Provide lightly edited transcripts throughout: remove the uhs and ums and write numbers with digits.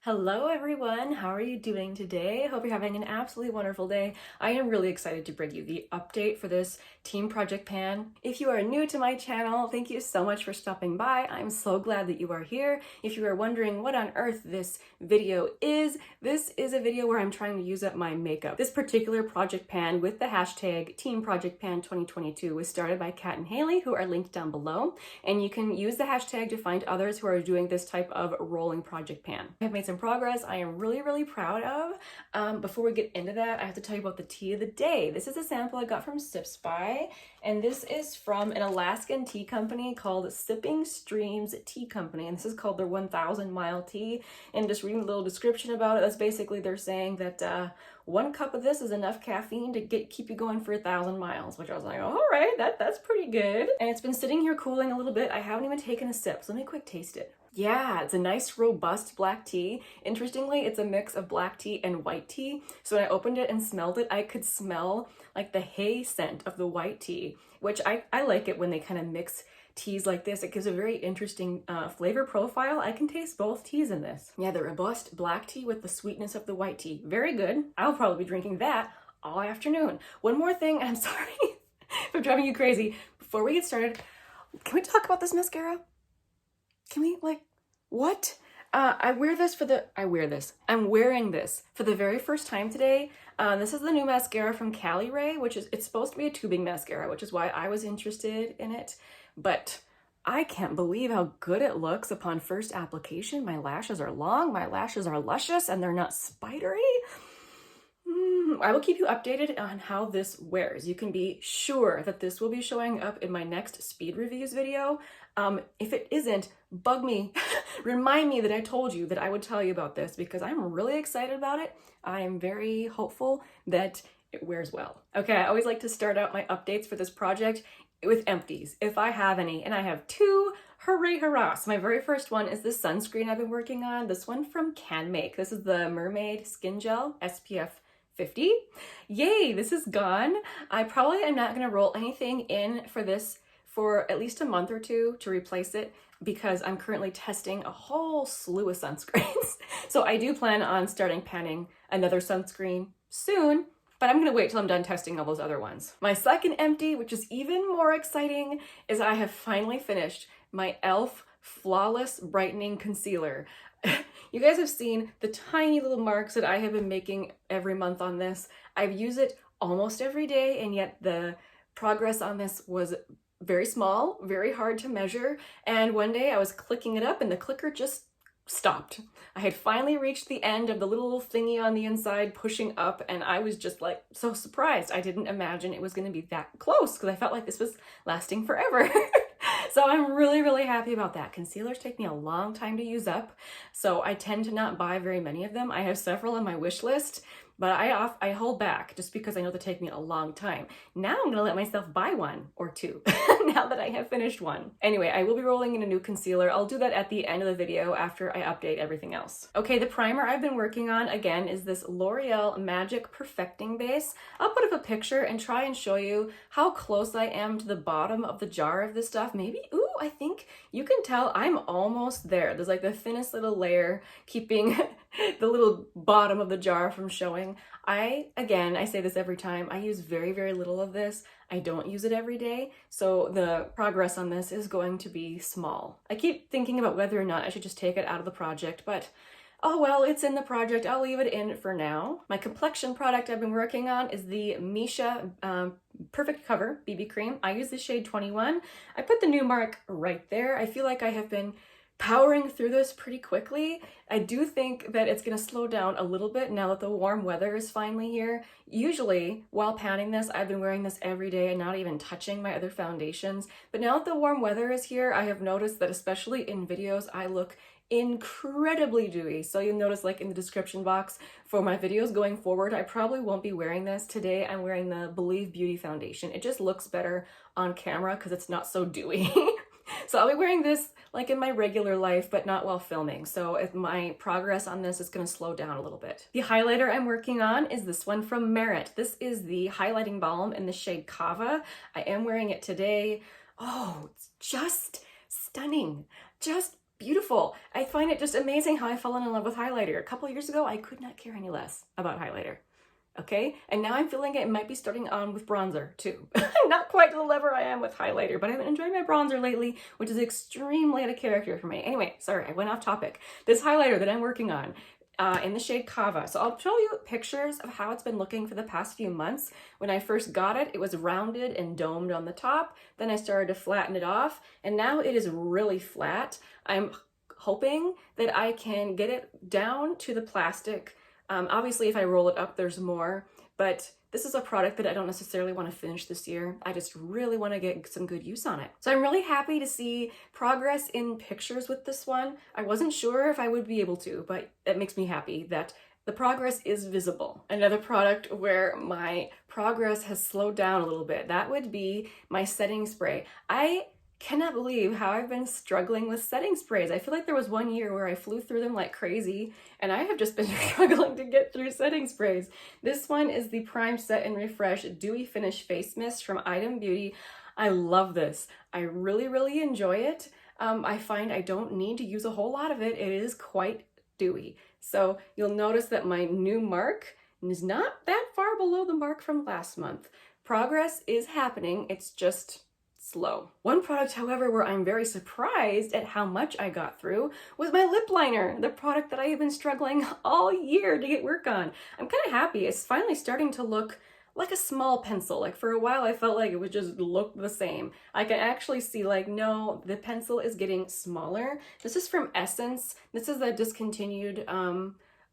Hello everyone, how are you doing today? Hope you're having an absolutely wonderful day. I am really excited to bring you the update for this Team Project Pan. If you are new to my channel, thank you so much for stopping by. I'm so glad that you are here. If you are wondering what on earth this video is, this is a video where I'm trying to use up my makeup. This particular project pan with the hashtag Team Project Pan 2022 was started by Kat and Haley, who are linked down below, and you can use the hashtag to find others who are doing this type of rolling project pan. I have made some progress I am really proud of. Before we get into that, I have to tell you about the tea of the day. This is a sample I got from Sip Spy, and this is from an Alaskan tea company called Sipping Streams Tea Company, and this is called their 1000 mile tea. And just reading a little description about it, that's basically they're saying that 1 cup of this is enough caffeine to keep you going for 1,000 miles, which I was like, all right, that's pretty good. And it's been sitting here cooling a little bit. I haven't even taken a sip, so let me quick taste it. Yeah, it's a nice robust black tea. Interestingly, it's a mix of black tea and white tea. So when I opened it and smelled it, I could smell like the hay scent of the white tea, which I like it when they kind of mix teas like this. It gives a very interesting flavor profile. I can taste both teas in this. Yeah, the robust black tea with the sweetness of the white tea. Very good. I'll probably be drinking that all afternoon. One more thing, I'm sorry for driving you crazy. Before we get started, can we talk about this mascara? Can we, what? I'm wearing this for the very first time today. This is the new mascara from Caliray, it's supposed to be a tubing mascara, which is why I was interested in it. But I can't believe how good it looks upon first application. My lashes are long, my lashes are luscious, and they're not spidery. I will keep you updated on how this wears. You can be sure that this will be showing up in my next speed reviews video. If it isn't, bug me. Remind me that I told you that I would tell you about this because I'm really excited about it. I am very hopeful that it wears well. Okay, I always like to start out my updates for this project with empties, if I have any, and I have 2. Hooray, hurrah. So my very first one is this sunscreen I've been working on. This one from CanMake. This is the Mermaid Skin Gel SPF 50. Yay, this is gone. I probably am not gonna roll anything in for this for at least a month or 2 to replace it because I'm currently testing a whole slew of sunscreens. So I do plan on starting panning another sunscreen soon, but I'm gonna wait till I'm done testing all those other ones. My second empty, which is even more exciting, is I have finally finished my e.l.f. Flawless Brightening Concealer. You guys have seen the tiny little marks that I have been making every month on this. I've used it almost every day, and yet the progress on this was very small, very hard to measure. And one day I was clicking it up and the clicker just stopped. I had finally reached the end of the little thingy on the inside pushing up, and I was just like so surprised. I didn't imagine it was going to be that close because I felt like this was lasting forever. So I'm really happy about that. Concealers take me a long time to use up, so I tend to not buy very many of them. I have several on my wish list, but I hold back just because I know they take me a long time. Now I'm gonna let myself buy 1 or 2 now that I have finished one. Anyway, I will be rolling in a new concealer. I'll do that at the end of the video after I update everything else. Okay, the primer I've been working on again is this L'Oreal Magic Perfecting Base. I'll put up a picture and try and show you how close I am to the bottom of the jar of this stuff. Maybe, ooh, I think you can tell I'm almost there. There's like the thinnest little layer keeping the little bottom of the jar from showing. I say this every time, I use very little of this. I don't use it every day, so the progress on this is going to be small. I keep thinking about whether or not I should just take it out of the project, but oh well, it's in the project. I'll leave it in for now. My complexion product I've been working on is the Misha Perfect Cover BB Cream. I use the shade 21. I put the new mark right there. I feel like I have been powering through this pretty quickly. I do think that it's gonna slow down a little bit now that the warm weather is finally here. Usually, while panning this, I've been wearing this every day and not even touching my other foundations. But now that the warm weather is here, I have noticed that especially in videos, I look incredibly dewy. So you'll notice like in the description box for my videos going forward, I probably won't be wearing this. Today I'm wearing the Believe Beauty foundation. It just looks better on camera because it's not so dewy. So I'll be wearing this like in my regular life, but not while filming. So if my progress on this is gonna slow down a little bit. The highlighter I'm working on is this one from Merit. This is the highlighting balm in the shade Cava. I am wearing it today. Oh, it's just stunning. Just beautiful. I find it just amazing how I've fallen in love with highlighter. A couple years ago, I could not care any less about highlighter. Okay, and now I'm feeling it might be starting on with bronzer too. Not quite to the level I am with highlighter, but I've been enjoying my bronzer lately, which is extremely out of character for me. Anyway, sorry, I went off topic. This highlighter that I'm working on in the shade Cava. So I'll show you pictures of how it's been looking for the past few months. When I first got it, it was rounded and domed on the top. Then I started to flatten it off, and now it is really flat. I'm hoping that I can get it down to the plastic. Obviously, if I roll it up, there's more, but this is a product that I don't necessarily want to finish this year. I just really want to get some good use on it. So I'm really happy to see progress in pictures with this one. I wasn't sure if I would be able to, but it makes me happy that the progress is visible. Another product where my progress has slowed down a little bit, that would be my setting spray. I cannot believe how I've been struggling with setting sprays. I feel like there was one year where I flew through them like crazy, and I have just been struggling to get through setting sprays. This one is the Prime Set and Refresh Dewy Finish Face Mist from Item Beauty. I love this. I really, really enjoy it. I find I don't need to use a whole lot of it. It is quite dewy. So you'll notice that my new mark is not that far below the mark from last month. Progress is happening. It's just slow. One product, however, where I'm very surprised at how much I got through was my lip liner, the product that I have been struggling all year to get work on. I'm kind of happy. It's finally starting to look like a small pencil. Like for a while, I felt like it would just look the same. I can actually see like, no, the pencil is getting smaller. This is from Essence. This is a discontinued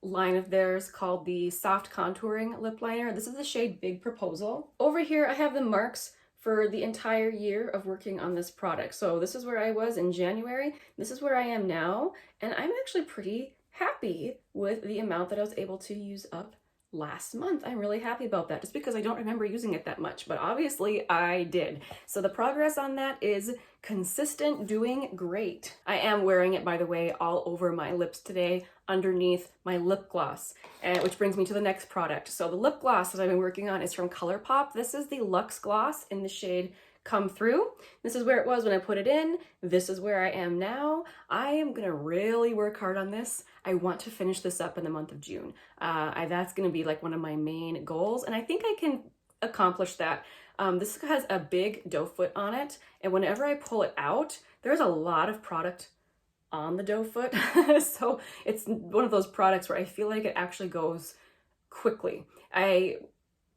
line of theirs called the Soft Contouring Lip Liner. This is the shade Big Proposal. Over here, I have the marks for the entire year of working on this product. So this is where I was in January, this is where I am now, and I'm actually pretty happy with the amount that I was able to use up last month. I'm really happy about that, just because I don't remember using it that much, but obviously I did. So the progress on that is consistent, doing great. I am wearing it, by the way, all over my lips today, underneath my lip gloss, which brings me to the next product. So the lip gloss that I've been working on is from Colourpop. This is the Luxe Gloss in the shade Come Through. This is where it was when I put it in. This is where I am now. I am gonna really work hard on this. I want to finish this up in the month of June. That's gonna be like one of my main goals, and I think I can accomplish that. This has a big doe foot on it, and whenever I pull it out, there's a lot of product on the doe foot. So it's one of those products where I feel like it actually goes quickly. I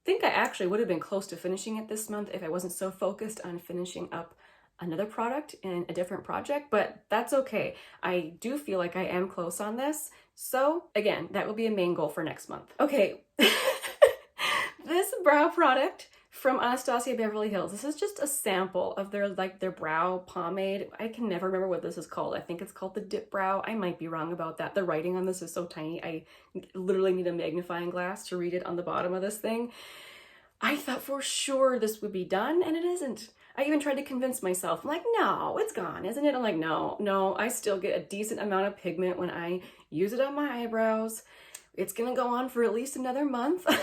think I actually would have been close to finishing it this month if I wasn't so focused on finishing up another product in a different project, but that's okay. I do feel like I am close on this. So again, that will be a main goal for next month. Okay, this brow product from Anastasia Beverly Hills. This is just a sample of their brow pomade. I can never remember what this is called. I think it's called the Dip Brow. I might be wrong about that. The writing on this is so tiny. I literally need a magnifying glass to read it on the bottom of this thing. I thought for sure this would be done, and it isn't. I even tried to convince myself. I'm like, no, it's gone, isn't it? I'm like, no, I still get a decent amount of pigment when I use it on my eyebrows. It's gonna go on for at least another month. I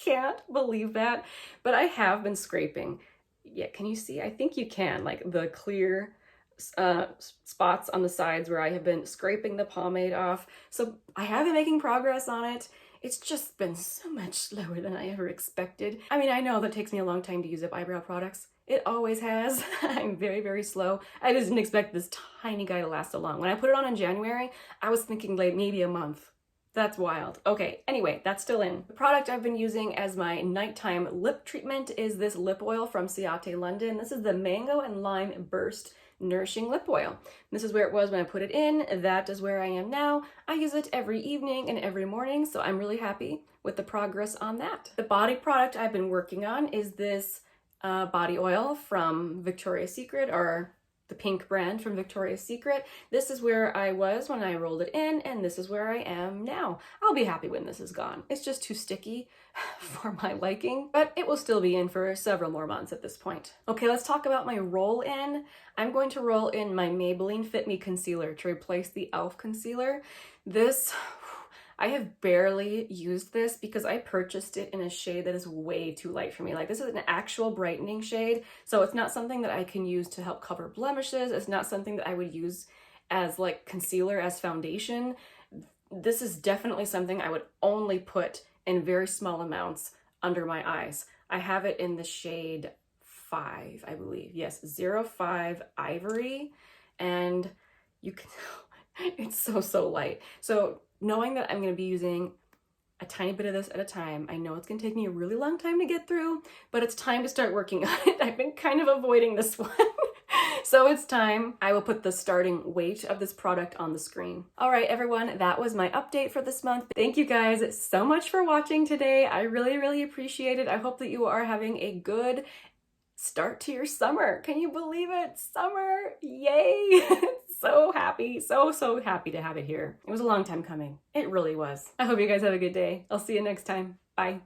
can't believe that. But I have been scraping. Yeah, can you see? I think you can, like the clear spots on the sides where I have been scraping the pomade off. So I have been making progress on it. It's just been so much slower than I ever expected. I mean, I know that takes me a long time to use up eyebrow products. It always has. I'm very, very slow. I just didn't expect this tiny guy to last so long. When I put it on in January, I was thinking like maybe a month. That's wild. Okay, anyway, that's still in. The product I've been using as my nighttime lip treatment is this lip oil from Ciate London. This is the Mango and Lime Burst Nourishing Lip Oil. This is where it was when I put it in. That is where I am now. I use it every evening and every morning, so I'm really happy with the progress on that. The body product I've been working on is this body oil from Victoria's Secret, or the pink brand from Victoria's Secret. This is where I was when I rolled it in, and this is where I am now. I'll be happy when this is gone. It's just too sticky for my liking, but it will still be in for several more months at this point. Okay, let's talk about my roll in. I'm going to roll in my Maybelline Fit Me Concealer to replace the e.l.f. concealer. This, I have barely used this because I purchased it in a shade that is way too light for me. Like, this is an actual brightening shade, so it's not something that I can use to help cover blemishes. It's not something that I would use as like concealer, as foundation, this is definitely something I would only put in very small amounts under my eyes. I have it in the shade 5, I believe. Yes, 05 Ivory. And you can, it's so light. So knowing that I'm going to be using a tiny bit of this at a time, I know it's going to take me a really long time to get through, but it's time to start working on it. I've been kind of avoiding this one. So it's time. I will put the starting weight of this product on the screen. All right, everyone, that was my update for this month. Thank you guys so much for watching today. I really appreciate it. I hope that you are having a good start to your summer. Can you believe it? Summer, yay. So happy, so happy to have it here. It was a long time coming. It really was. I hope you guys have a good day. I'll see you next time. Bye.